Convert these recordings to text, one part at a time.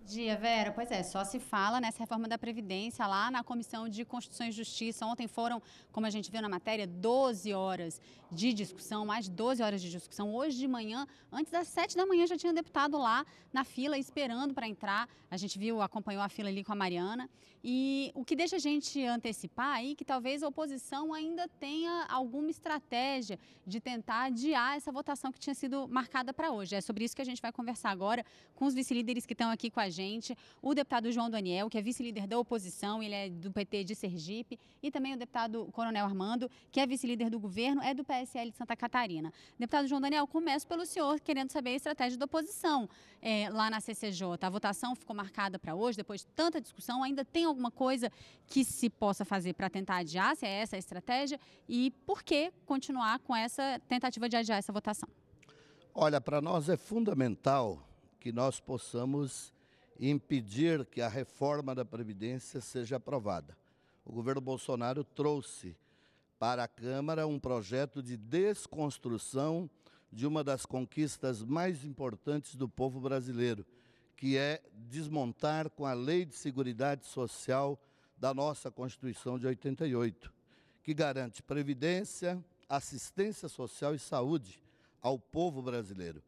Dia, Vera. Pois é, só se fala nessa reforma da Previdência lá na Comissão de Constituição e Justiça. Ontem foram, como a gente viu na matéria, 12 horas de discussão, mais de 12 horas de discussão. Hoje de manhã, antes das 7 da manhã, já tinha um deputado lá na fila esperando para entrar. A gente viu, acompanhou a fila ali com a Mariana. E o que deixa a gente antecipar aí que talvez a oposição ainda tenha alguma estratégia de tentar adiar essa votação que tinha sido marcada para hoje. É sobre isso que a gente vai conversar agora com os vice-líderes que estão aqui com a gente, o deputado João Daniel, que é vice-líder da oposição, ele é do PT de Sergipe, e também o deputado Coronel Armando, que é vice-líder do governo, é do PSL de Santa Catarina. Deputado João Daniel, começo pelo senhor, querendo saber a estratégia da oposição lá na CCJ. A votação ficou marcada para hoje, depois de tanta discussão, ainda tem alguma coisa que se possa fazer para tentar adiar, se é essa a estratégia, e por que continuar com essa tentativa de adiar essa votação? Olha, para nós é fundamental que nós possamos impedir que a reforma da Previdência seja aprovada. O governo Bolsonaro trouxe para a Câmara um projeto de desconstrução de uma das conquistas mais importantes do povo brasileiro, que é desmontar com a Lei de Seguridade Social da nossa Constituição de 88, que garante previdência, assistência social e saúde ao povo brasileiro.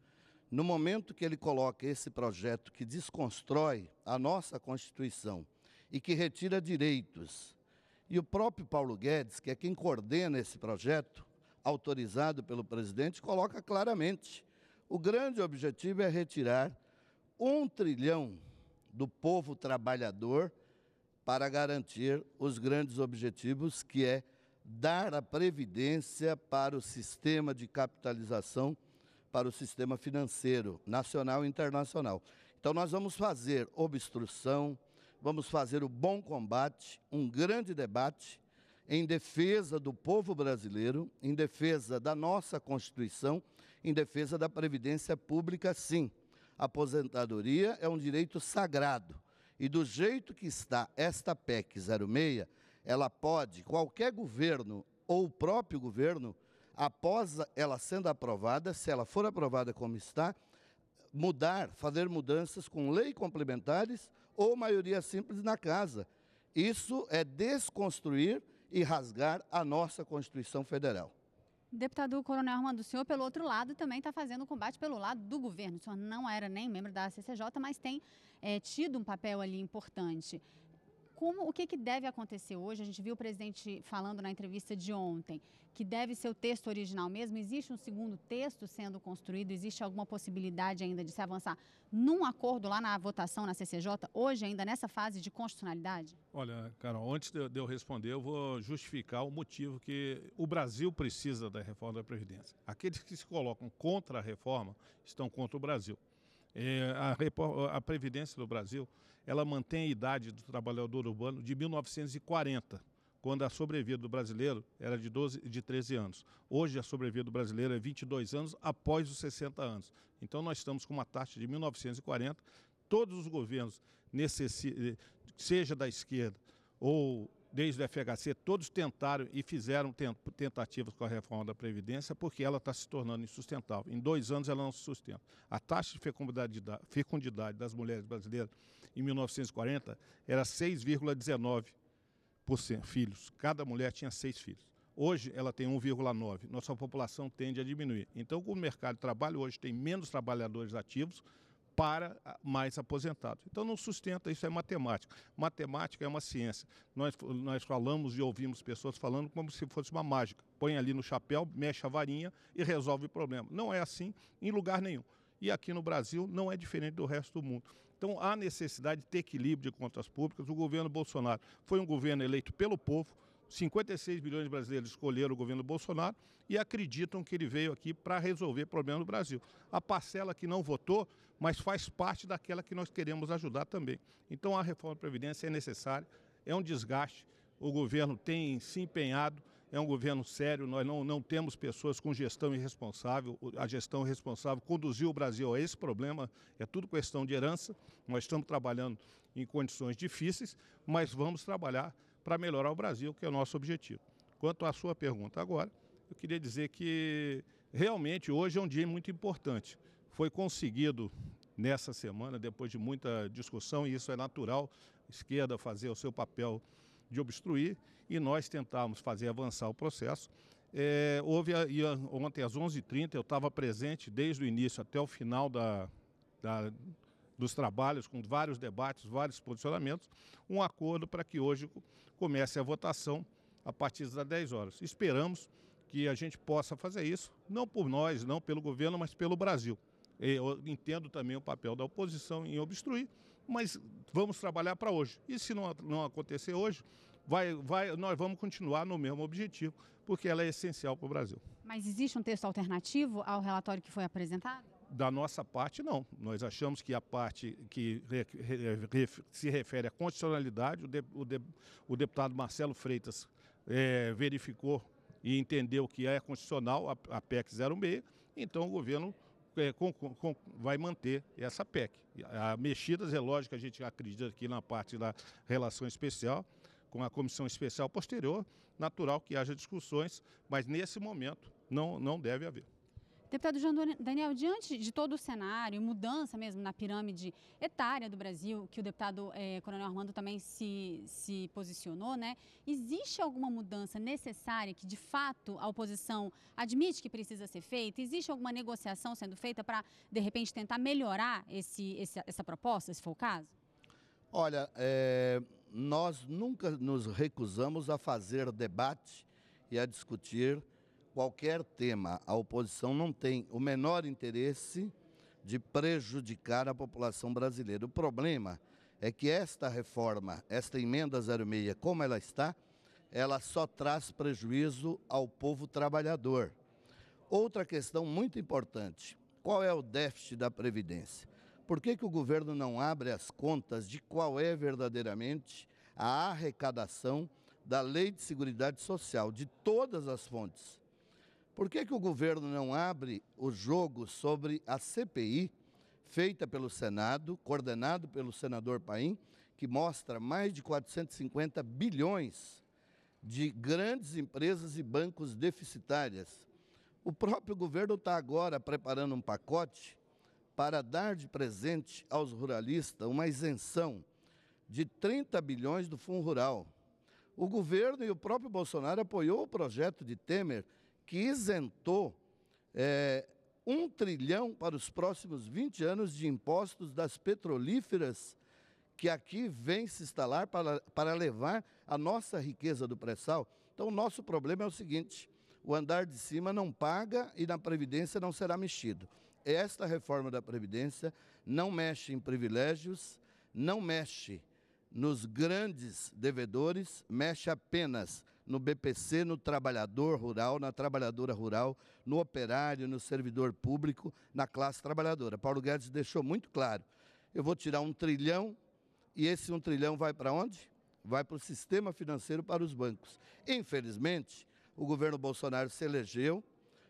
No momento que ele coloca esse projeto que desconstrói a nossa Constituição e que retira direitos, e o próprio Paulo Guedes, que é quem coordena esse projeto, autorizado pelo presidente, coloca claramente: o grande objetivo é retirar 1 trilhão do povo trabalhador para garantir os grandes objetivos, que é dar a previdência para o sistema de capitalização, para o sistema financeiro nacional e internacional. Então nós vamos fazer obstrução, vamos fazer o bom combate, um grande debate em defesa do povo brasileiro, em defesa da nossa Constituição, em defesa da previdência pública, sim. A aposentadoria é um direito sagrado e do jeito que está esta PEC 06, ela pode, qualquer governo ou o próprio governo, após ela sendo aprovada, se ela for aprovada como está, mudar, fazer mudanças com lei complementares ou maioria simples na casa. Isso é desconstruir e rasgar a nossa Constituição Federal. Deputado Coronel Armando, o senhor, pelo outro lado, também está fazendo combate pelo lado do governo. O senhor não era nem membro da CCJ, mas tem tido um papel ali importante. O que deve acontecer hoje? A gente viu o presidente falando na entrevista de ontem que deve ser o texto original mesmo. Existe um segundo texto sendo construído? Existe alguma possibilidade ainda de se avançar num acordo lá na votação na CCJ, hoje ainda nessa fase de constitucionalidade? Olha, Carol, antes de eu responder, eu vou justificar o motivo que o Brasil precisa da reforma da Previdência. Aqueles que se colocam contra a reforma estão contra o Brasil. A Previdência do Brasil, ela mantém a idade do trabalhador urbano de 1940, quando a sobrevida do brasileiro era de 13 anos. Hoje a sobrevida do brasileiro é 22 anos após os 60 anos. Então nós estamos com uma taxa de 1940. Todos os governos, seja da esquerda ou desde o FHC, todos tentaram e fizeram tentativas com a reforma da Previdência porque ela está se tornando insustentável. Em 2 anos ela não se sustenta. A taxa de fecundidade das mulheres brasileiras em 1940 era 6,19 filhos. Cada mulher tinha 6 filhos. Hoje ela tem 1,9. Nossa população tende a diminuir. Então, o mercado de trabalho hoje tem menos trabalhadores ativos para mais aposentados. Então não sustenta, isso é matemática. Matemática é uma ciência. Nós falamos e ouvimos pessoas falando como se fosse uma mágica. Põe ali no chapéu, mexe a varinha e resolve o problema. Não é assim em lugar nenhum. E aqui no Brasil não é diferente do resto do mundo. Então há necessidade de ter equilíbrio de contas públicas. O governo Bolsonaro foi um governo eleito pelo povo. 56 milhões de brasileiros escolheram o governo Bolsonaro e acreditam que ele veio aqui para resolver o problema do Brasil. A parcela que não votou, mas faz parte daquela que nós queremos ajudar também. Então a reforma da Previdência é necessária, é um desgaste, o governo tem se empenhado, é um governo sério, nós não temos pessoas com gestão irresponsável, a gestão irresponsável conduziu o Brasil a esse problema, é tudo questão de herança, nós estamos trabalhando em condições difíceis, mas vamos trabalhar para melhorar o Brasil, que é o nosso objetivo. Quanto à sua pergunta agora, eu queria dizer que realmente hoje é um dia muito importante. Foi conseguido nessa semana, depois de muita discussão, e isso é natural, a esquerda fazer o seu papel de obstruir, e nós tentarmos fazer avançar o processo. Ontem às 11h30 eu estava presente desde o início até o final dos trabalhos, com vários debates, vários posicionamentos, um acordo para que hoje comece a votação a partir das 10 horas. Esperamos que a gente possa fazer isso, não por nós, não pelo governo, mas pelo Brasil. Eu entendo também o papel da oposição em obstruir, mas vamos trabalhar para hoje. E se não acontecer hoje, nós vamos continuar no mesmo objetivo, porque ela é essencial para o Brasil. Mas existe um texto alternativo ao relatório que foi apresentado? Da nossa parte, não. Nós achamos que a parte que se refere à constitucionalidade, o deputado Marcelo Freitas verificou e entendeu que é constitucional a PEC 06, então o governo vai manter essa PEC. A mexidas é lógico, a gente acredita aqui na parte da relação especial, com a comissão especial posterior, natural que haja discussões, mas nesse momento não deve haver. Deputado João Daniel, diante de todo o cenário, mudança mesmo na pirâmide etária do Brasil, que o deputado Coronel Armando também se posicionou, né? Existe alguma mudança necessária que, de fato, a oposição admite que precisa ser feita? Existe alguma negociação sendo feita para, de repente, tentar melhorar essa proposta, se for o caso? Olha, nós nunca nos recusamos a fazer debate e a discutir qualquer tema. A oposição não tem o menor interesse de prejudicar a população brasileira. O problema é que esta reforma, esta emenda 06, como ela está, ela só traz prejuízo ao povo trabalhador. Outra questão muito importante, qual é o déficit da Previdência? Por que o governo não abre as contas de qual é verdadeiramente a arrecadação da Lei de Seguridade Social, de todas as fontes? Por que o governo não abre o jogo sobre a CPI, feita pelo Senado, coordenado pelo senador Paim, que mostra mais de 450 bilhões de grandes empresas e bancos deficitárias? O próprio governo está agora preparando um pacote para dar de presente aos ruralistas uma isenção de 30 bilhões do Fundo Rural. O governo e o próprio Bolsonaro apoiou o projeto de Temer, que isentou 1 trilhão para os próximos 20 anos de impostos das petrolíferas que aqui vêm se instalar para levar a nossa riqueza do pré-sal. Então, o nosso problema é o seguinte: o andar de cima não paga e na Previdência não será mexido. Esta reforma da Previdência não mexe em privilégios, não mexe nos grandes devedores, mexe apenas no BPC, no trabalhador rural, na trabalhadora rural, no operário, no servidor público, na classe trabalhadora. Paulo Guedes deixou muito claro: eu vou tirar 1 trilhão e esse 1 trilhão vai para onde? Vai para o sistema financeiro, para os bancos. Infelizmente, o governo Bolsonaro se elegeu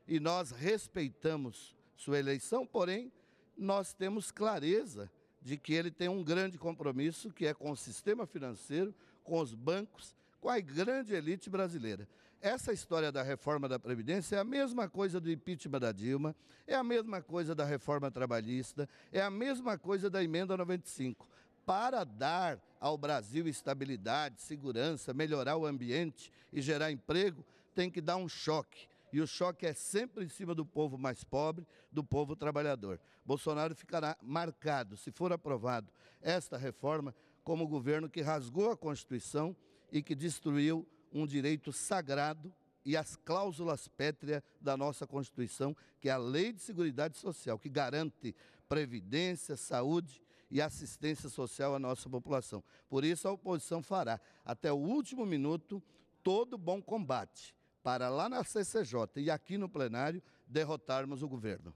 e nós respeitamos sua eleição, porém, nós temos clareza de que ele tem um grande compromisso, que é com o sistema financeiro, com os bancos, com a grande elite brasileira. Essa história da reforma da Previdência é a mesma coisa do impeachment da Dilma, é a mesma coisa da reforma trabalhista, é a mesma coisa da emenda 95. Para dar ao Brasil estabilidade, segurança, melhorar o ambiente e gerar emprego, tem que dar um choque. E o choque é sempre em cima do povo mais pobre, do povo trabalhador. Bolsonaro ficará marcado, se for aprovado esta reforma, como o governo que rasgou a Constituição e que destruiu um direito sagrado e as cláusulas pétreas da nossa Constituição, que é a Lei de Seguridade Social, que garante previdência, saúde e assistência social à nossa população. Por isso, a oposição fará, até o último minuto, todo bom combate para lá na CCJ e aqui no plenário derrotarmos o governo.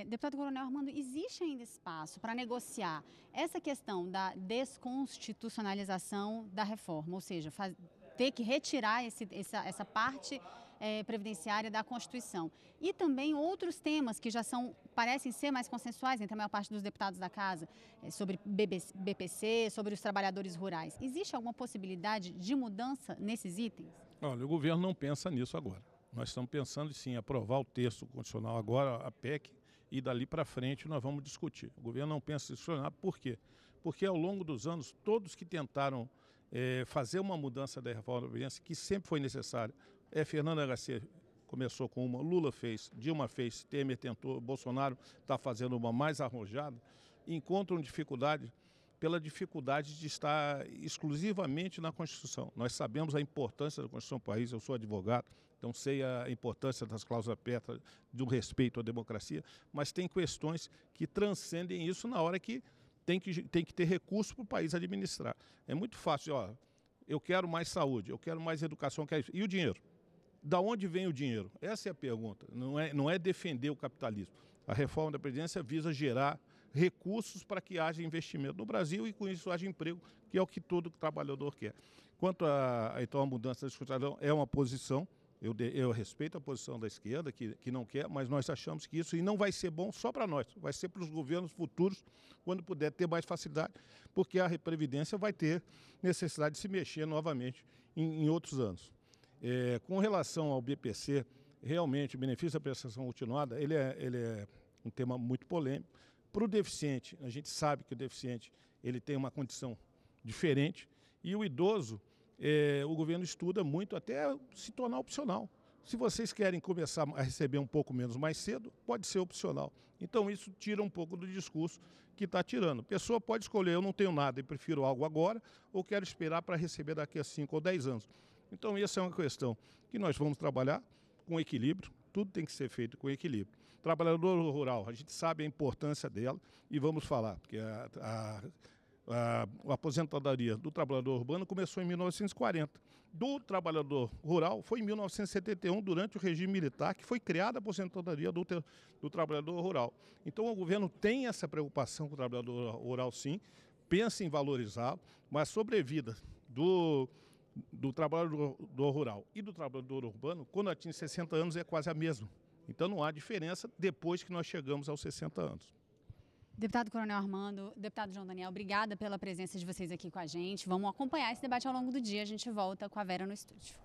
Deputado Coronel Armando, existe ainda espaço para negociar essa questão da desconstitucionalização da reforma, ou seja, ter que retirar essa parte previdenciária da Constituição. E também outros temas que já parecem ser mais consensuais entre a maior parte dos deputados da Casa, sobre BPC, sobre os trabalhadores rurais. Existe alguma possibilidade de mudança nesses itens? Olha, o governo não pensa nisso agora. Nós estamos pensando sim em aprovar o texto constitucional agora, a PEC, e dali para frente nós vamos discutir. O governo não pensa em funcionar, por quê? Porque ao longo dos anos, todos que tentaram fazer uma mudança da reforma da Previdência, que sempre foi necessária, Fernando HC começou com uma, Lula fez, Dilma fez, Temer tentou, Bolsonaro está fazendo uma mais arrojada, encontram dificuldade pela dificuldade de estar exclusivamente na Constituição. Nós sabemos a importância da Constituição do país, eu sou advogado, então sei a importância das cláusulas pétreas, do respeito à democracia, mas tem questões que transcendem isso na hora que tem que ter recurso para o país administrar. É muito fácil, ó, eu quero mais saúde, eu quero mais educação, eu quero isso. E o dinheiro? Da onde vem o dinheiro? Essa é a pergunta, não é defender o capitalismo. A reforma da Previdência visa gerar recursos para que haja investimento no Brasil e com isso haja emprego, que é o que todo trabalhador quer. Quanto então, a mudança da Constituição, é uma posição, eu respeito a posição da esquerda, que não quer, mas nós achamos que isso não vai ser bom só para nós, vai ser para os governos futuros, quando puder ter mais facilidade, porque a Previdência vai ter necessidade de se mexer novamente em outros anos. Com relação ao BPC, realmente o benefício da prestação continuada, ele é um tema muito polêmico. Para o deficiente, a gente sabe que o deficiente ele tem uma condição diferente e o idoso, o governo estuda muito até se tornar opcional. Se vocês querem começar a receber um pouco menos mais cedo, pode ser opcional. Então isso tira um pouco do discurso que está tirando. A pessoa pode escolher, eu não tenho nada e prefiro algo agora, ou quero esperar para receber daqui a 5 ou 10 anos. Então essa é uma questão que nós vamos trabalhar com equilíbrio, tudo tem que ser feito com equilíbrio. Trabalhador rural, a gente sabe a importância dela e vamos falar, porque a aposentadoria do trabalhador urbano começou em 1940. Do trabalhador rural foi em 1971, durante o regime militar, que foi criada a aposentadoria do trabalhador rural. Então o governo tem essa preocupação com o trabalhador rural, sim, pensa em valorizá-lo, mas a sobrevida do trabalhador rural e do trabalhador urbano, quando atinge 60 anos, é quase a mesma. Então não há diferença depois que nós chegamos aos 60 anos. Deputado Coronel Armando, deputado João Daniel, obrigada pela presença de vocês aqui com a gente. Vamos acompanhar esse debate ao longo do dia. A gente volta com a Vera no estúdio.